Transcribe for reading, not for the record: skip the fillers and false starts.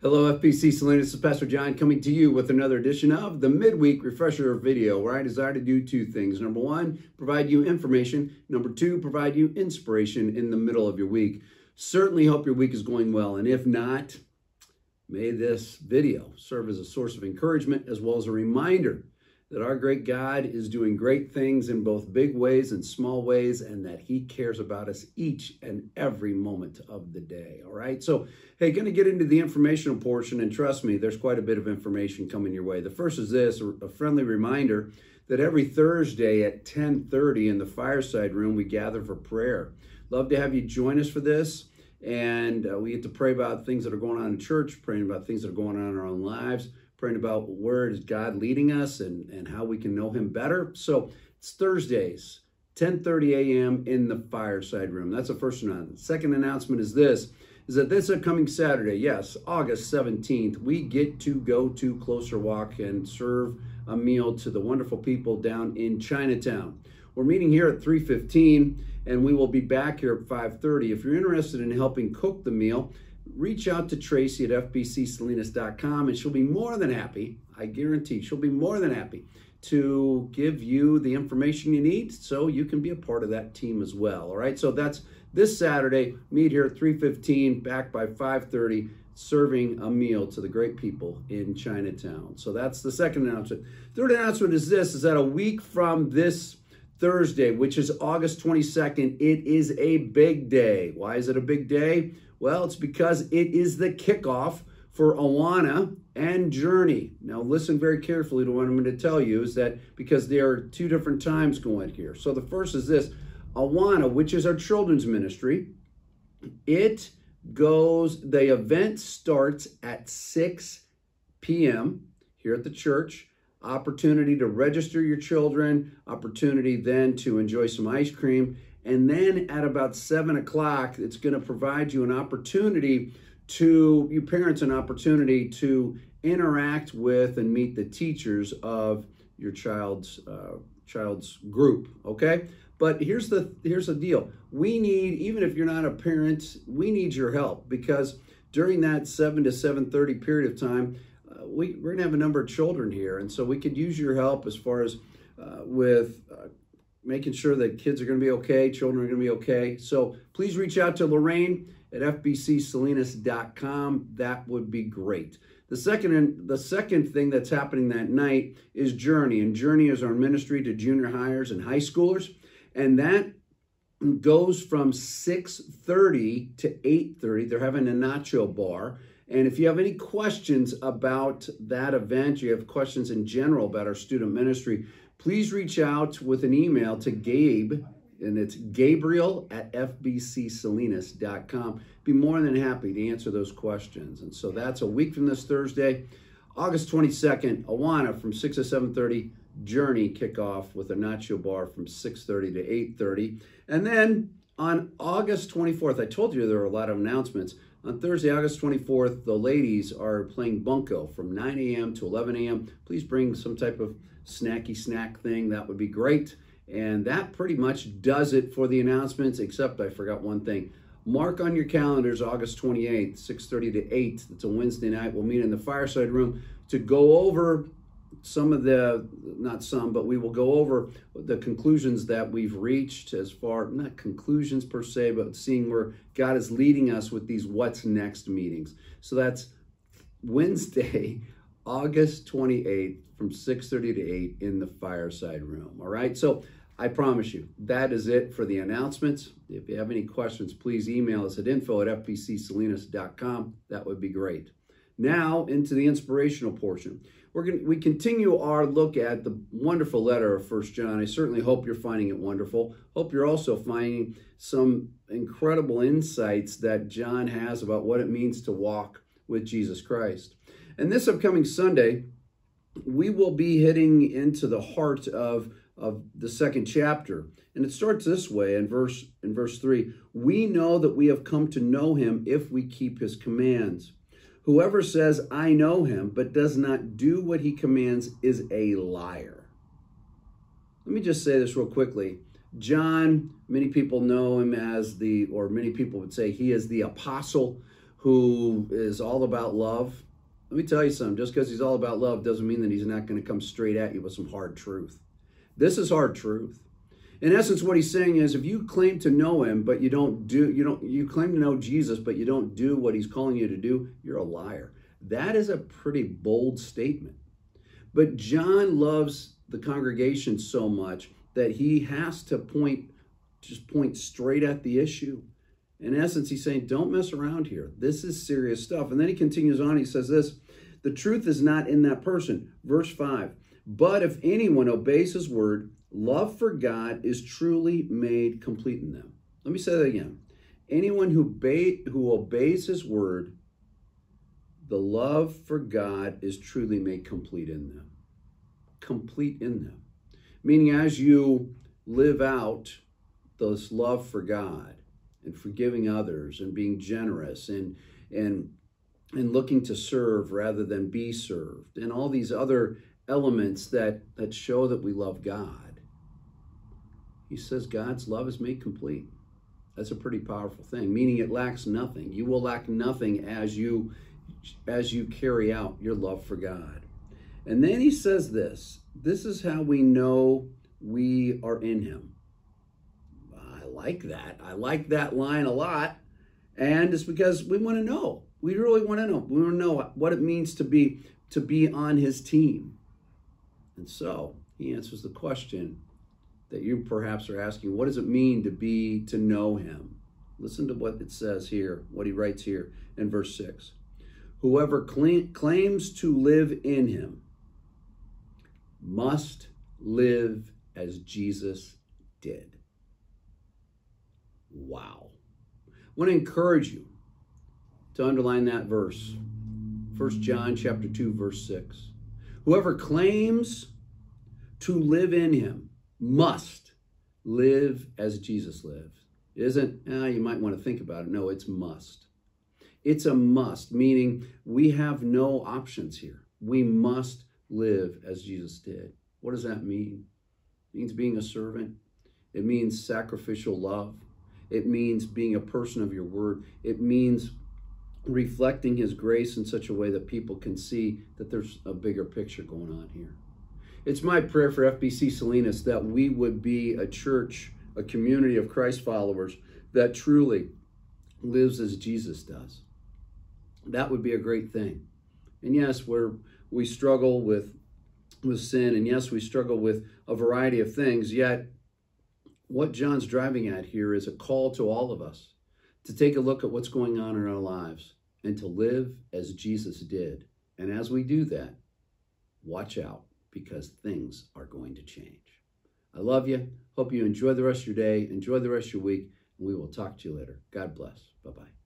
Hello, FPC Salinas. This is Pastor John coming to you with another edition of the Midweek Refresher video, where I desire to do two things. Number one, provide you information. Number two, provide you inspiration in the middle of your week. Certainly hope your week is going well. And if not, may this video serve as a source of encouragement as well as a reminder that our great God is doing great things in both big ways and small ways, and that he cares about us each and every moment of the day. All right. So, hey, going to get into the informational portion, and trust me, there's quite a bit of information coming your way. The first is this, a friendly reminder that every Thursday at 10:30 in the Fireside Room, we gather for prayer. Love to have you join us for this. And we get to pray about things that are going on in church, praying about things that are going on in our own lives, praying about where is God leading us and how we can know him better. So it's Thursdays, 10:30 a.m. in the Fireside Room. That's the first announcement. Second announcement is that this upcoming Saturday, yes, August 17th, we get to go to Closer Walk and serve a meal to the wonderful people down in Chinatown. We're meeting here at 3:15, and we will be back here at 5:30. If you're interested in helping cook the meal, reach out to Tracy at fbcsalinas.com, and she'll be more than happy, I guarantee, she'll be more than happy to give you the information you need so you can be a part of that team as well. All right, so that's this Saturday. Meet here at 3:15, back by 5:30, serving a meal to the great people in Chinatown. So that's the second announcement. Third announcement is that a week from this Thursday, which is August 22nd, it is a big day. Why is it a big day? Well, it's because it is the kickoff for Awana and Journey. Now, listen very carefully to what I'm going to tell you, is that because there are two different times going here. So the first is this, Awana, which is our children's ministry, the event starts at 6 p.m. here at the church. Opportunity to register your children, opportunity then to enjoy some ice cream. And then at about 7 o'clock, it's going to provide you an opportunity you parents, an opportunity to interact with and meet the teachers of your child's group. Okay. But here's the deal. We need, even if you're not a parent, we need your help, because during that 7 to 7:30 period of time, we're going to have a number of children here. And so we could use your help as far as with making sure that kids are going to be okay, children are going to be okay. So please reach out to Lorraine at fbcsalinas.com. That would be great. The second thing that's happening that night is Journey. And Journey is our ministry to junior hires and high schoolers. And that goes from 6:30 to 8:30. They're having a nacho bar. And if you have any questions about that event, you have questions in general about our student ministry, please reach out with an email to Gabe, and it's Gabriel at fbcsalinas.com. Be more than happy to answer those questions. And so that's a week from this Thursday, August 22nd, Awana from 6 to 7:30, Journey kickoff with a nacho bar from 6:30 to 8:30. And then on August 24th, I told you there were a lot of announcements. On Thursday, August 24th, the ladies are playing bunco from 9 a.m. to 11 a.m. Please bring some type of snack thing. That would be great. And that pretty much does it for the announcements, except I forgot one thing. Mark on your calendars August 28th, 6:30 to 8. It's a Wednesday night. We'll meet in the Fireside Room to go over we will go over the conclusions that we've reached, as far, not conclusions per se, but seeing where God is leading us with these what's next meetings. So that's Wednesday, August 28th from 6:30 to 8 in the Fireside Room. All right. So I promise you, that is it for the announcements. If you have any questions, please email us at info@fbcsalinas.com. That would be great. Now into the inspirational portion. We continue our look at the wonderful letter of 1 John. I certainly hope you're finding it wonderful. Hope you're also finding some incredible insights that John has about what it means to walk with Jesus Christ. And this upcoming Sunday, we will be hitting into the heart of the second chapter. And it starts this way in verse 3. We know that we have come to know him if we keep his commands. Whoever says, I know him, but does not do what he commands is a liar. Let me just say this real quickly. John, many people know him as many people would say he is the apostle who is all about love, let me tell you something. Just because he's all about love doesn't mean that he's not going to come straight at you with some hard truth. This is hard truth. In essence, what he's saying is, if you claim to know him, but you claim to know Jesus, but you don't do what he's calling you to do, you're a liar. That is a pretty bold statement. But John loves the congregation so much that he has to point straight at the issue. In essence, he's saying, don't mess around here. This is serious stuff. And then he continues on. He says this, the truth is not in that person. Verse 5, but if anyone obeys his word, love for God is truly made complete in them. Let me say that again. Anyone who obeys his word, the love for God is truly made complete in them. Complete in them. Meaning as you live out this love for God and forgiving others and being generous and looking to serve rather than be served and all these other elements that show that we love God, he says God's love is made complete. That's a pretty powerful thing, meaning it lacks nothing. You will lack nothing as you carry out your love for God. And then he says this is how we know we are in him. I like that. I like that line a lot. And it's because we want to know. We really want to know. We want to know what it means to be on his team. And so he answers the question that you perhaps are asking, what does it mean to know him? Listen to what it says here, what he writes here in verse 6. Whoever claims to live in him must live as Jesus did. Wow. I want to encourage you to underline that verse. 1 John chapter 2, verse 6. Whoever claims to live in him must live as Jesus lived. It isn't, you might want to think about it. No, it's must. It's a must, meaning we have no options here. We must live as Jesus did. What does that mean? It means being a servant. It means sacrificial love. It means being a person of your word. It means reflecting his grace in such a way that people can see that there's a bigger picture going on here. It's my prayer for FBC Salinas that we would be a church, a community of Christ followers that truly lives as Jesus does. That would be a great thing. And yes, we struggle with sin, and yes, we struggle with a variety of things, yet what John's driving at here is a call to all of us to take a look at what's going on in our lives and to live as Jesus did. And as we do that, watch out, because things are going to change. I love you. Hope you enjoy the rest of your day, enjoy the rest of your week, and we will talk to you later. God bless. Bye-bye.